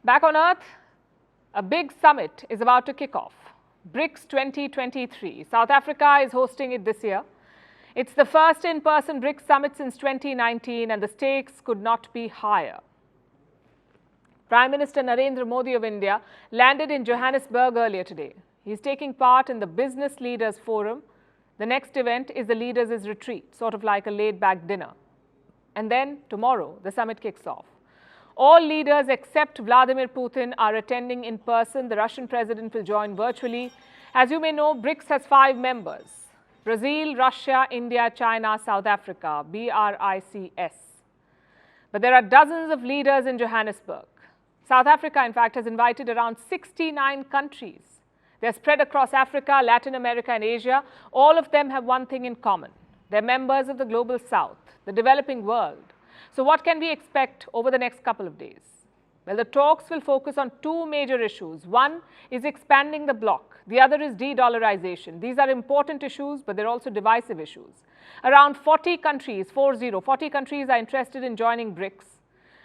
Back on Earth, a big summit is about to kick off. BRICS 2023. South Africa is hosting it this year. It's the first in-person BRICS summit since 2019 and the stakes could not be higher. Prime Minister Narendra Modi of India landed in Johannesburg earlier today. He's taking part in the Business Leaders Forum. The next event is the Leaders' Retreat, sort of like a laid-back dinner. And then tomorrow, the summit kicks off. All leaders except Vladimir Putin are attending in person. The Russian president will join virtually. As you may know, BRICS has 5 members: Brazil, Russia, India, China, South Africa, BRICS. But there are dozens of leaders in Johannesburg. South Africa, in fact, has invited around 69 countries. They're spread across Africa, Latin America, and Asia. All of them have one thing in common. They're members of the Global South, the developing world. So what can we expect over the next couple of days? Well, the talks will focus on 2 major issues. One is expanding the bloc. The other is de-dollarization. These are important issues, but they're also divisive issues. Around 40 countries, 40 countries are interested in joining BRICS.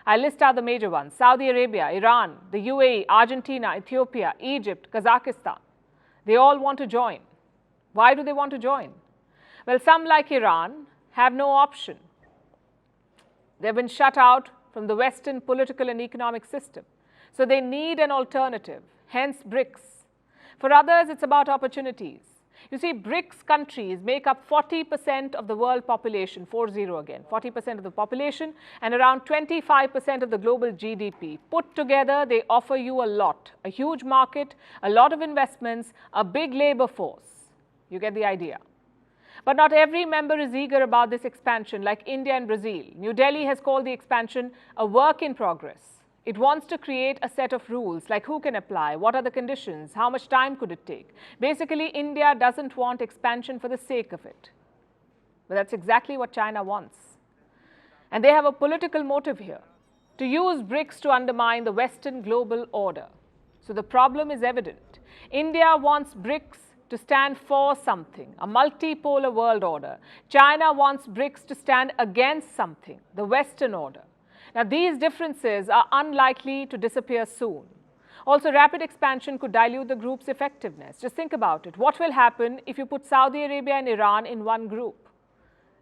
I list out the major ones: Saudi Arabia, Iran, the UAE, Argentina, Ethiopia, Egypt, Kazakhstan. They all want to join. Why do they want to join? Well, some, like Iran, have no option. They've been shut out from the Western political and economic system. So they need an alternative, hence BRICS. For others, it's about opportunities. You see, BRICS countries make up 40% of the world population, 40 again, 40% of the population, and around 25% of the global GDP. Put together, they offer you a lot: a huge market, a lot of investments, a big labor force. You get the idea. But not every member is eager about this expansion, like India and Brazil. New Delhi has called the expansion a work in progress. It wants to create a set of rules, like who can apply, what are the conditions, how much time could it take. Basically, India doesn't want expansion for the sake of it. But that's exactly what China wants. And they have a political motive here: to use BRICS to undermine the Western global order. So the problem is evident. India wants BRICS to stand for something, a multipolar world order. China wants BRICS to stand against something, the Western order. Now, these differences are unlikely to disappear soon. Also, rapid expansion could dilute the group's effectiveness. Just think about it. What will happen if you put Saudi Arabia and Iran in one group?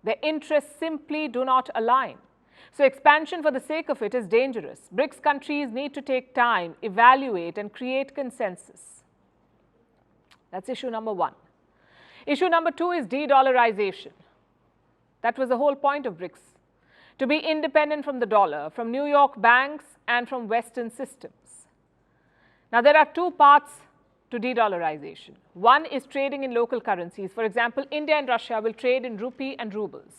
Their interests simply do not align. So expansion for the sake of it is dangerous. BRICS countries need to take time, evaluate, and create consensus. That's issue number 1. Issue number 2 is de-dollarization. That was the whole point of BRICS: to be independent from the dollar, from New York banks, and from Western systems. Now, there are 2 parts to de-dollarization. One is trading in local currencies. For example, India and Russia will trade in rupee and rubles.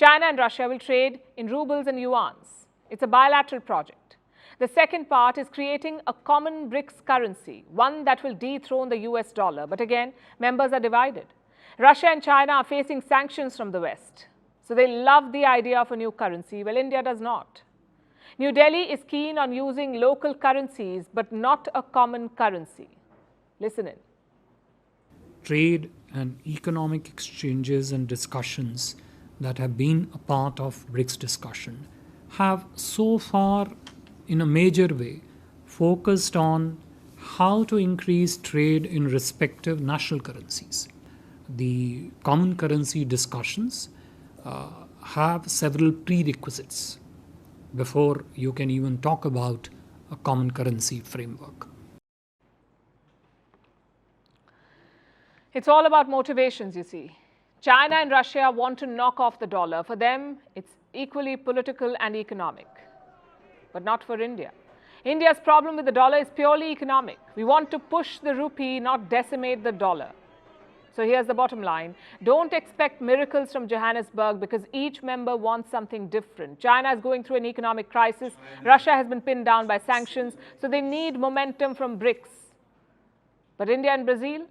China and Russia will trade in rubles and yuans. It's a bilateral project. The second part is creating a common BRICS currency, one that will dethrone the US dollar. But again, members are divided. Russia and China are facing sanctions from the West. So they love the idea of a new currency. Well, India does not. New Delhi is keen on using local currencies, but not a common currency. Listen in. Trade and economic exchanges and discussions that have been a part of BRICS discussion have so far, in a major way, focused on how to increase trade in respective national currencies. The common currency discussions have several prerequisites before you can even talk about a common currency framework. It's all about motivations, you see. China and Russia want to knock off the dollar. For them, it's equally political and economic. But not for India. India's problem with the dollar is purely economic. We want to push the rupee, not decimate the dollar. So here's the bottom line. Don't expect miracles from Johannesburg because each member wants something different. China is going through an economic crisis. Russia has been pinned down by sanctions. So they need momentum from BRICS. But India and Brazil?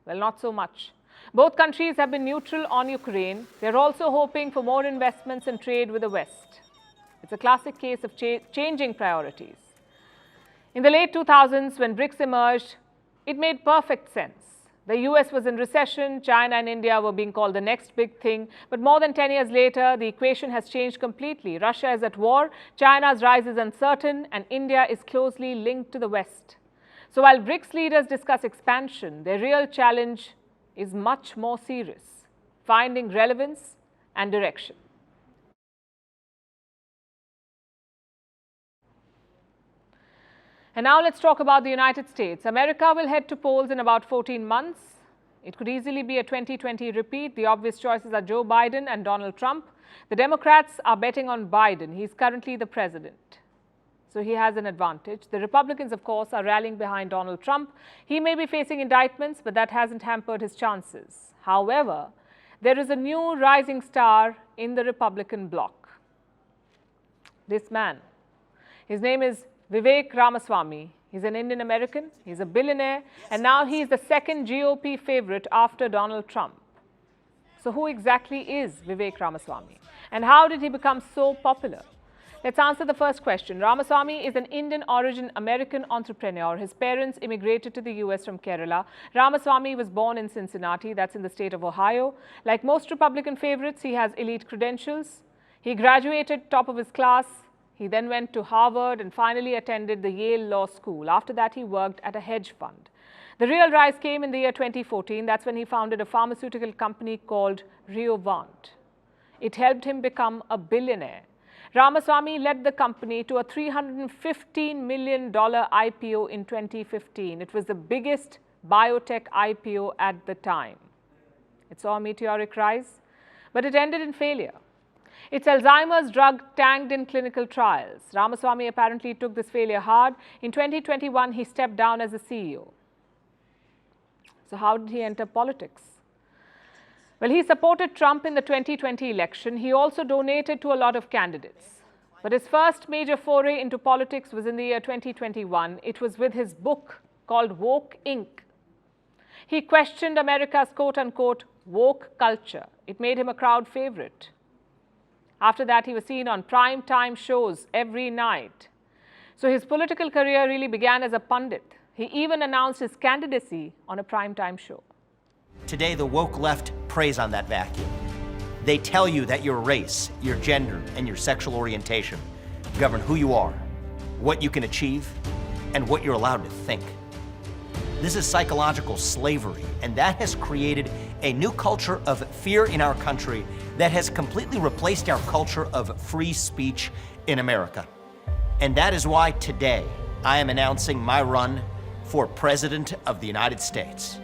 Well, not so much. Both countries have been neutral on Ukraine. They're also hoping for more investments and trade with the West. It's a classic case of changing priorities. In the late 2000s, when BRICS emerged, it made perfect sense. The US was in recession, China and India were being called the next big thing. But more than 10 years later, the equation has changed completely. Russia is at war, China's rise is uncertain, and India is closely linked to the West. So while BRICS leaders discuss expansion, their real challenge is much more serious: finding relevance and direction. And now let's talk about the United States. America will head to polls in about 14 months. It could easily be a 2020 repeat. The obvious choices are Joe Biden and Donald Trump. The Democrats are betting on Biden. He's currently the president, so he has an advantage. The Republicans, of course, are rallying behind Donald Trump. He may be facing indictments, but that hasn't hampered his chances. However, there is a new rising star in the Republican bloc. This man, his name is Vivek Ramaswamy. He's an Indian American, he's a billionaire, and now he's the second GOP favorite after Donald Trump. So who exactly is Vivek Ramaswamy? And how did he become so popular? Let's answer the first question. Ramaswamy is an Indian origin American entrepreneur. His parents immigrated to the US from Kerala. Ramaswamy was born in Cincinnati, that's in the state of Ohio. Like most Republican favorites, he has elite credentials. He graduated top of his class. He then went to Harvard and finally attended the Yale Law School. After that, he worked at a hedge fund. The real rise came in the year 2014. That's when he founded a pharmaceutical company called Vantage. It helped him become a billionaire. Ramaswamy led the company to a $315 million IPO in 2015. It was the biggest biotech IPO at the time. It saw a meteoric rise, but it ended in failure. Its Alzheimer's drug tanked in clinical trials. Ramaswamy apparently took this failure hard. In 2021, he stepped down as a CEO. So how did he enter politics? Well, he supported Trump in the 2020 election. He also donated to a lot of candidates. But his first major foray into politics was in the year 2021. It was with his book called Woke Inc. He questioned America's quote-unquote woke culture. It made him a crowd favorite. After that, he was seen on prime time shows every night. So his political career really began as a pundit. He even announced his candidacy on a prime time show. Today, the woke left preys on that vacuum. They tell you that your race, your gender, and your sexual orientation govern who you are, what you can achieve, and what you're allowed to think. This is psychological slavery, and that has created a new culture of fear in our country that has completely replaced our culture of free speech in America. And that is why today I am announcing my run for President of the United States.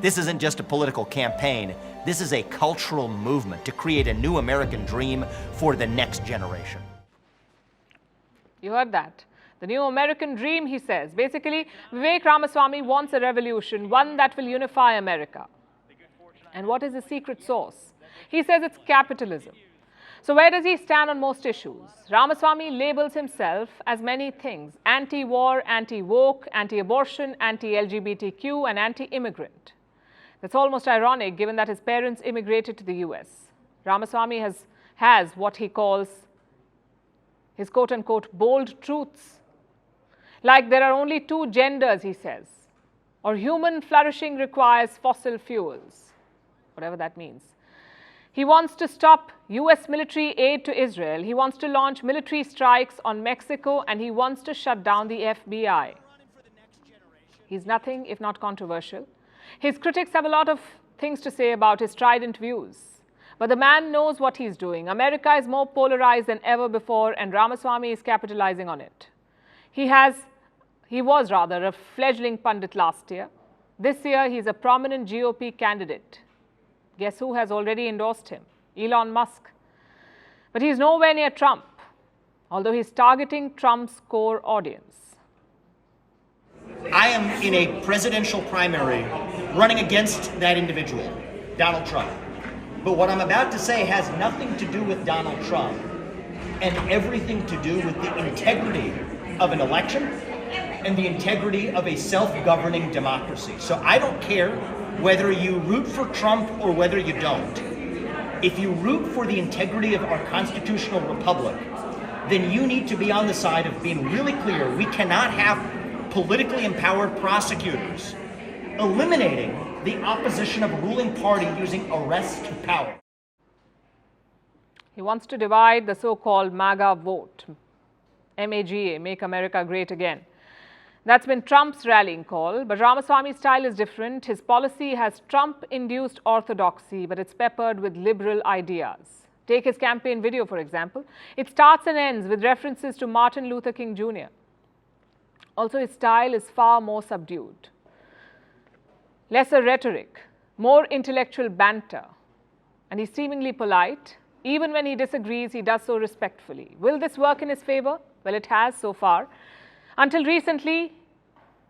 This isn't just a political campaign, this is a cultural movement to create a new American dream for the next generation. You heard that. The new American dream, he says. Basically, Vivek Ramaswamy wants a revolution, one that will unify America. And what is the secret sauce? He says it's capitalism. So where does he stand on most issues? Ramaswamy labels himself as many things: anti-war, anti-woke, anti-abortion, anti-LGBTQ, and anti-immigrant. That's almost ironic given that his parents immigrated to the US. Ramaswamy has what he calls his quote-unquote bold truths. Like there are only two genders, he says, or human flourishing requires fossil fuels, whatever that means. He wants to stop US military aid to Israel. He wants to launch military strikes on Mexico, and he wants to shut down the FBI. He's nothing if not controversial. His critics have a lot of things to say about his strident views. But the man knows what he's doing. America is more polarized than ever before, and Ramaswamy is capitalizing on it. He was a fledgling pundit last year. This year, he's a prominent GOP candidate. Guess who has already endorsed him? Elon Musk. But he's nowhere near Trump, although he's targeting Trump's core audience. I am in a presidential primary running against that individual, Donald Trump. But what I'm about to say has nothing to do with Donald Trump and everything to do with the integrity of an election and the integrity of a self-governing democracy. So I don't care whether you root for Trump or whether you don't. If you root for the integrity of our constitutional republic, then you need to be on the side of being really clear. We cannot have politically empowered prosecutors eliminating the opposition of a ruling party using arrest to power. He wants to divide the so-called MAGA vote, MAGA, Make America Great Again. That's been Trump's rallying call, but Ramaswamy's style is different. His policy has Trump-induced orthodoxy, but it's peppered with liberal ideas. Take his campaign video, for example. It starts and ends with references to Martin Luther King Jr. Also, his style is far more subdued. Lesser rhetoric, more intellectual banter, and he's seemingly polite. Even when he disagrees, he does so respectfully. Will this work in his favor? Well, it has so far. Until recently,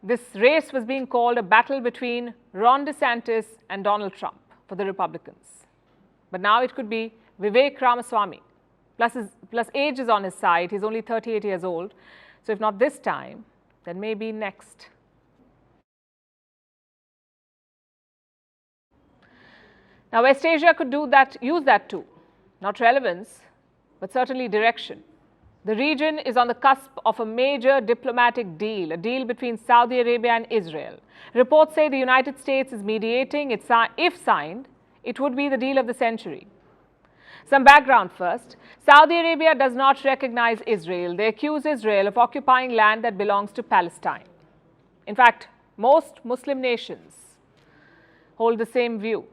this race was being called a battle between Ron DeSantis and Donald Trump for the Republicans. But now it could be Vivek Ramaswamy. Plus age is on his side. He's only 38 years old. So if not this time, then maybe next. Now, West Asia could use that too. Not relevance, but certainly direction. The region is on the cusp of a major diplomatic deal, a deal between Saudi Arabia and Israel. Reports say the United States is mediating. If signed, it would be the deal of the century. Some background first. Saudi Arabia does not recognize Israel. They accuse Israel of occupying land that belongs to Palestine. In fact, most Muslim nations hold the same view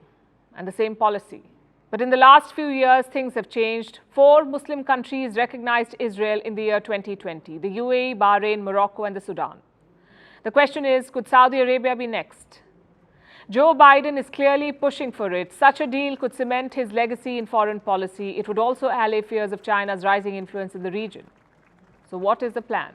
and the same policy. But in the last few years, things have changed. 4 Muslim countries recognized Israel in the year 2020, the UAE, Bahrain, Morocco, and the Sudan. The question is, could Saudi Arabia be next? Joe Biden is clearly pushing for it. Such a deal could cement his legacy in foreign policy. It would also allay fears of China's rising influence in the region. So what is the plan?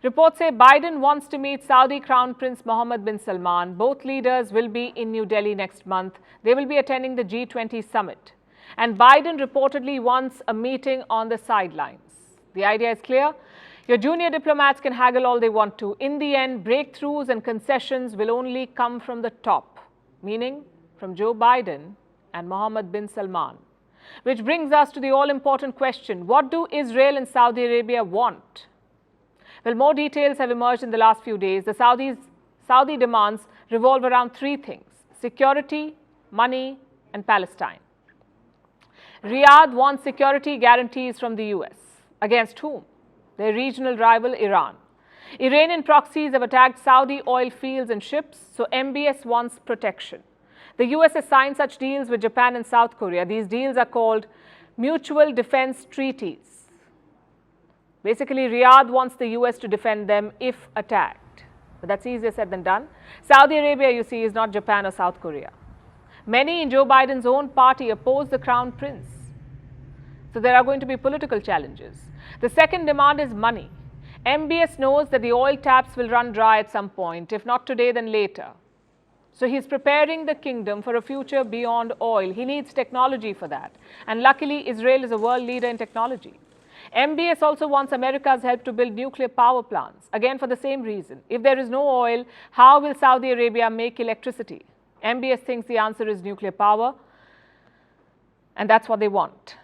Reports say Biden wants to meet Saudi Crown Prince Mohammed bin Salman. Both leaders will be in New Delhi next month. They will be attending the G20 summit. And Biden reportedly wants a meeting on the sidelines. The idea is clear. Your junior diplomats can haggle all they want to. In the end, breakthroughs and concessions will only come from the top, meaning from Joe Biden and Mohammed bin Salman. Which brings us to the all-important question, what do Israel and Saudi Arabia want? Well, more details have emerged in the last few days. The Saudi demands revolve around 3 things: security, money, and Palestine. Riyadh wants security guarantees from the US. Against whom? Their regional rival, Iran. Iranian proxies have attacked Saudi oil fields and ships, so MBS wants protection. The US has signed such deals with Japan and South Korea. These deals are called mutual defense treaties. Basically, Riyadh wants the US to defend them if attacked. But that's easier said than done. Saudi Arabia, you see, is not Japan or South Korea. Many in Joe Biden's own party oppose the Crown Prince. So there are going to be political challenges. The second demand is money. MBS knows that the oil taps will run dry at some point, if not today, then later. So he's preparing the kingdom for a future beyond oil. He needs technology for that. And luckily, Israel is a world leader in technology. MBS also wants America's help to build nuclear power plants, again for the same reason. If there is no oil, how will Saudi Arabia make electricity? MBS thinks the answer is nuclear power, and that's what they want.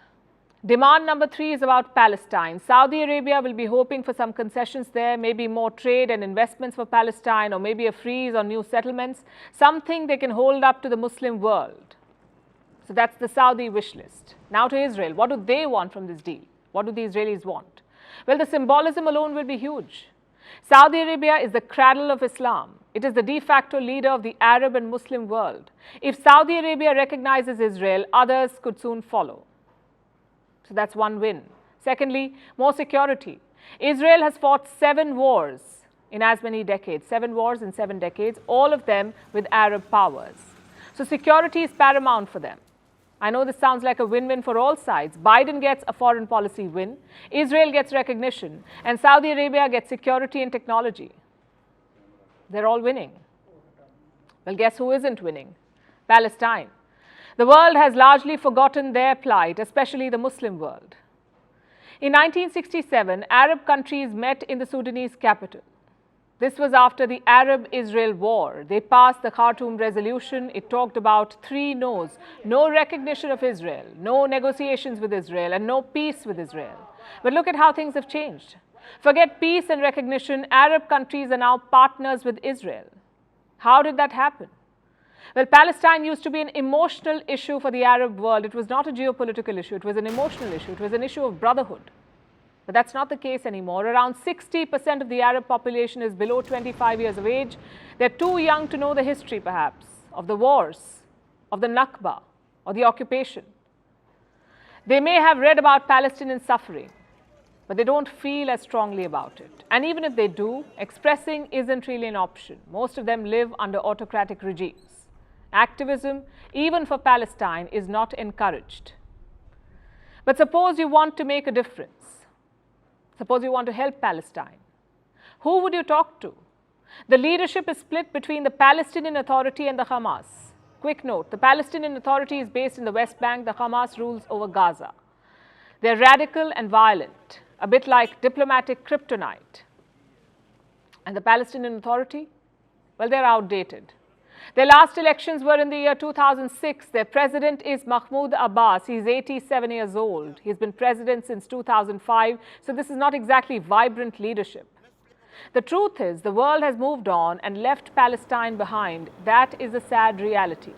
Demand number 3 is about Palestine. Saudi Arabia will be hoping for some concessions there, maybe more trade and investments for Palestine, or maybe a freeze on new settlements, something they can hold up to the Muslim world. So that's the Saudi wish list. Now to Israel. What do they want from this deal? What do the Israelis want? Well, the symbolism alone will be huge. Saudi Arabia is the cradle of Islam. It is the de facto leader of the Arab and Muslim world. If Saudi Arabia recognizes Israel, others could soon follow. So that's one win. Secondly, more security. Israel has fought 7 wars in as many decades, 7 wars in 7 decades, all of them with Arab powers. So security is paramount for them. I know this sounds like a win-win for all sides. Biden gets a foreign policy win, Israel gets recognition, and Saudi Arabia gets security and technology. They're all winning. Well, guess who isn't winning? Palestine. The world has largely forgotten their plight, especially the Muslim world. In 1967, Arab countries met in the Sudanese capital. This was after the Arab-Israel war. They passed the Khartoum resolution. It talked about 3 no's: no recognition of Israel, no negotiations with Israel, and no peace with Israel. But look at how things have changed. Forget peace and recognition, Arab countries are now partners with Israel. How did that happen? Well, Palestine used to be an emotional issue for the Arab world. It was not a geopolitical issue. It was an emotional issue. It was an issue of brotherhood. But that's not the case anymore. Around 60% of the Arab population is below 25 years of age. They're too young to know the history, perhaps, of the wars, of the Nakba, or the occupation. They may have read about Palestinian suffering, but they don't feel as strongly about it. And even if they do, expressing isn't really an option. Most of them live under autocratic regimes. Activism, even for Palestine, is not encouraged. But suppose you want to make a difference. Suppose you want to help Palestine. Who would you talk to? The leadership is split between the Palestinian Authority and the Hamas. Quick note, the Palestinian Authority is based in the West Bank. The Hamas rules over Gaza. They're radical and violent, a bit like diplomatic kryptonite. And the Palestinian Authority? Well, they're outdated. Their last elections were in the year 2006. Their president is Mahmoud Abbas. He's 87 years old. He's been president since 2005. So this is not exactly vibrant leadership. The truth is, the world has moved on and left Palestine behind. That is a sad reality.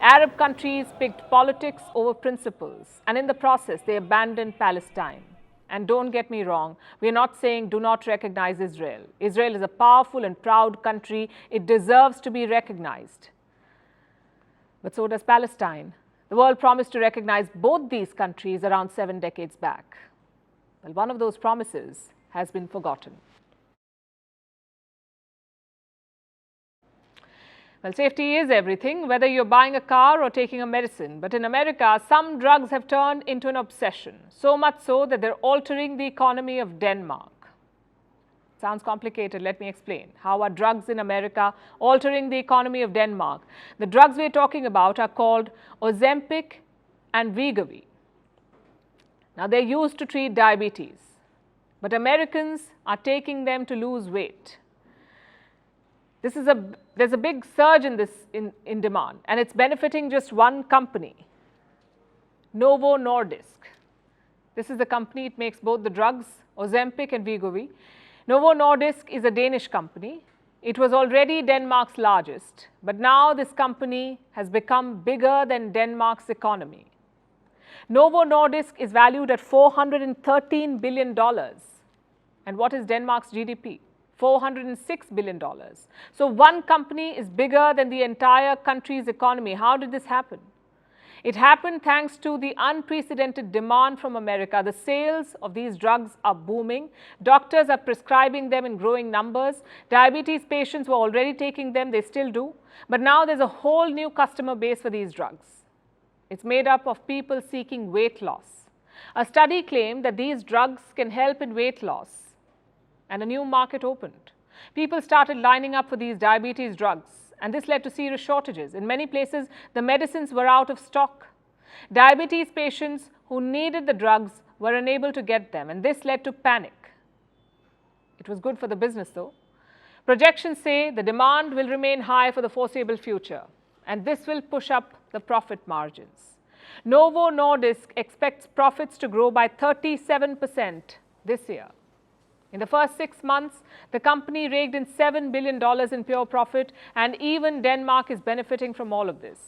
Arab countries picked politics over principles, and in the process, they abandoned Palestine. And don't get me wrong, we're not saying do not recognize Israel. Israel is a powerful and proud country. It deserves to be recognized. But so does Palestine. The world promised to recognize both these countries around 7 decades back. Well, one of those promises has been forgotten. Well, safety is everything, whether you're buying a car or taking a medicine. But in America, some drugs have turned into an obsession, so much so that they're altering the economy of Denmark. Sounds complicated. Let me explain. How are drugs in America altering the economy of Denmark? The drugs we're talking about are called Ozempic and Wegovy. Now, they're used to treat diabetes, but Americans are taking them to lose weight. There's a big surge in demand, and it's benefiting just one company, Novo Nordisk. This is the company, it makes both the drugs, Ozempic and Wegovy. Novo Nordisk is a Danish company. It was already Denmark's largest, but now this company has become bigger than Denmark's economy. Novo Nordisk is valued at $413 billion. And what is Denmark's GDP? $406 billion. So one company is bigger than the entire country's economy. How did this happen? It happened thanks to the unprecedented demand from America. The sales of these drugs are booming. Doctors are prescribing them in growing numbers. Diabetes patients were already taking them, they still do. But now there's a whole new customer base for these drugs. It's made up of people seeking weight loss. A study claimed that these drugs can help in weight loss, and a new market opened. People started lining up for these diabetes drugs, and this led to serious shortages. In many places, the medicines were out of stock. Diabetes patients who needed the drugs were unable to get them, and this led to panic. It was good for the business, though. Projections say the demand will remain high for the foreseeable future, and this will push up the profit margins. Novo Nordisk expects profits to grow by 37% this year. In the first 6 months, the company raked in $7 billion in pure profit, and even Denmark is benefiting from all of this.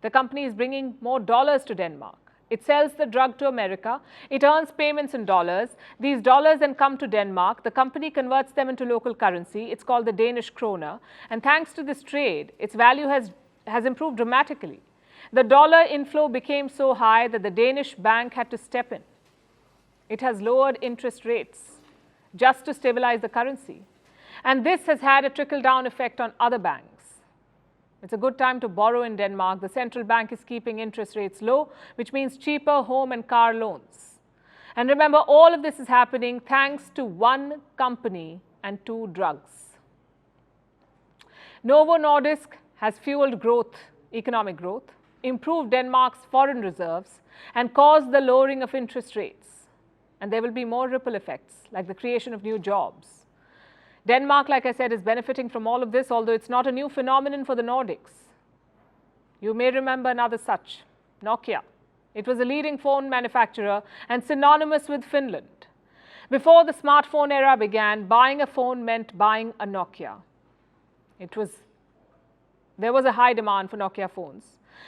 The company is bringing more dollars to Denmark. It sells the drug to America. It earns payments in dollars. These dollars then come to Denmark. The company converts them into local currency. It's called the Danish kroner. And thanks to this trade, its value has improved dramatically. The dollar inflow became so high that the Danish bank had to step in. It has lowered interest rates just to stabilize the currency. And this has had a trickle-down effect on other banks. It's a good time to borrow in Denmark. The central bank is keeping interest rates low, which means cheaper home and car loans. And remember, all of this is happening thanks to one company and 2 drugs. Novo Nordisk has fueled growth, economic growth, improved Denmark's foreign reserves, and caused the lowering of interest rates. And there will be more ripple effects, like the creation of new jobs. Denmark, like I said, is benefiting from all of this, although it's not a new phenomenon for the Nordics. You may remember another such, Nokia. It was a leading phone manufacturer and synonymous with Finland. Before the smartphone era began, buying a phone meant buying a Nokia. It was there was a high demand for Nokia phones.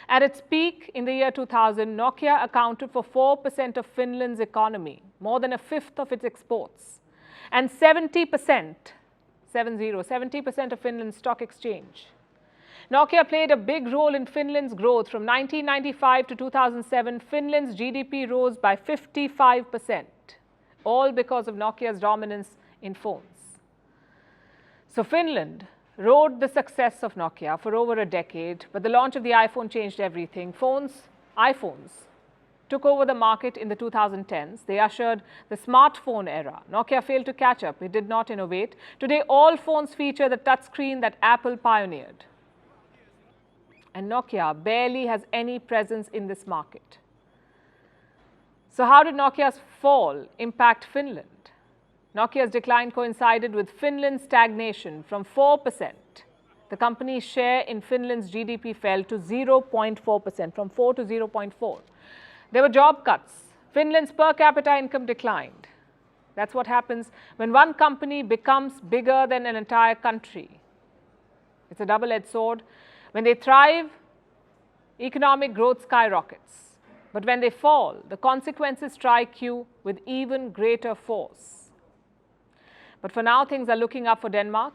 At its peak in the year 2000, Nokia accounted for 4% of Finland's economy, more than a fifth of its exports, and 70% of Finland's stock exchange. Nokia played a big role in Finland's growth. From 1995 to 2007, Finland's GDP rose by 55%, all because of Nokia's dominance in phones. So Finland rode the success of Nokia for over a decade, but the launch of the iPhone changed everything. iPhones took over the market in the 2010s. They ushered the smartphone era. Nokia failed to catch up. It did not innovate. Today, all phones feature the touchscreen that Apple pioneered. And Nokia barely has any presence in this market. So how did Nokia's fall impact Finland? Nokia's decline coincided with Finland's stagnation. From 4%, the company's share in Finland's GDP fell to 0.4%, from 4 to 0.4. There were job cuts. Finland's per capita income declined. That's what happens when one company becomes bigger than an entire country. It's a double-edged sword. When they thrive, economic growth skyrockets. But when they fall, the consequences strike you with even greater force. But for now, things are looking up for Denmark.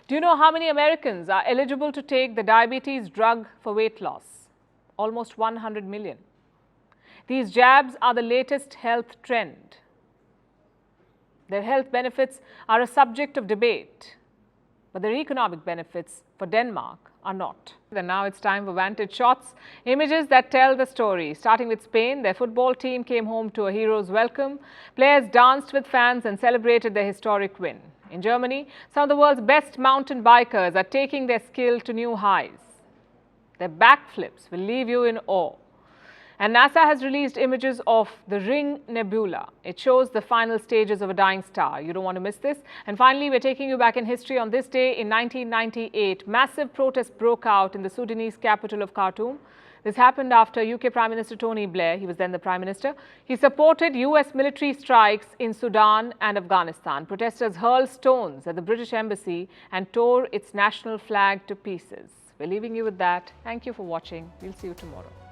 Do you know how many Americans are eligible to take the diabetes drug for weight loss? Almost 100 million. These jabs are the latest health trend. Their health benefits are a subject of debate, but their economic benefits for Denmark are not. And now it's time for Vantage shots, images that tell the story. Starting with Spain, their football team came home to a hero's welcome. Players danced with fans and celebrated their historic win. In Germany, some of the world's best mountain bikers are taking their skill to new highs. Their backflips will leave you in awe. And NASA has released images of the Ring Nebula. It shows the final stages of a dying star. You don't want to miss this. And finally, we're taking you back in history. On this day in 1998, massive protests broke out in the Sudanese capital of Khartoum. This happened after UK Prime Minister Tony Blair, he was then the Prime Minister, he supported US military strikes in Sudan and Afghanistan. Protesters hurled stones at the British Embassy and tore its national flag to pieces. We're leaving you with that. Thank you for watching. We'll see you tomorrow.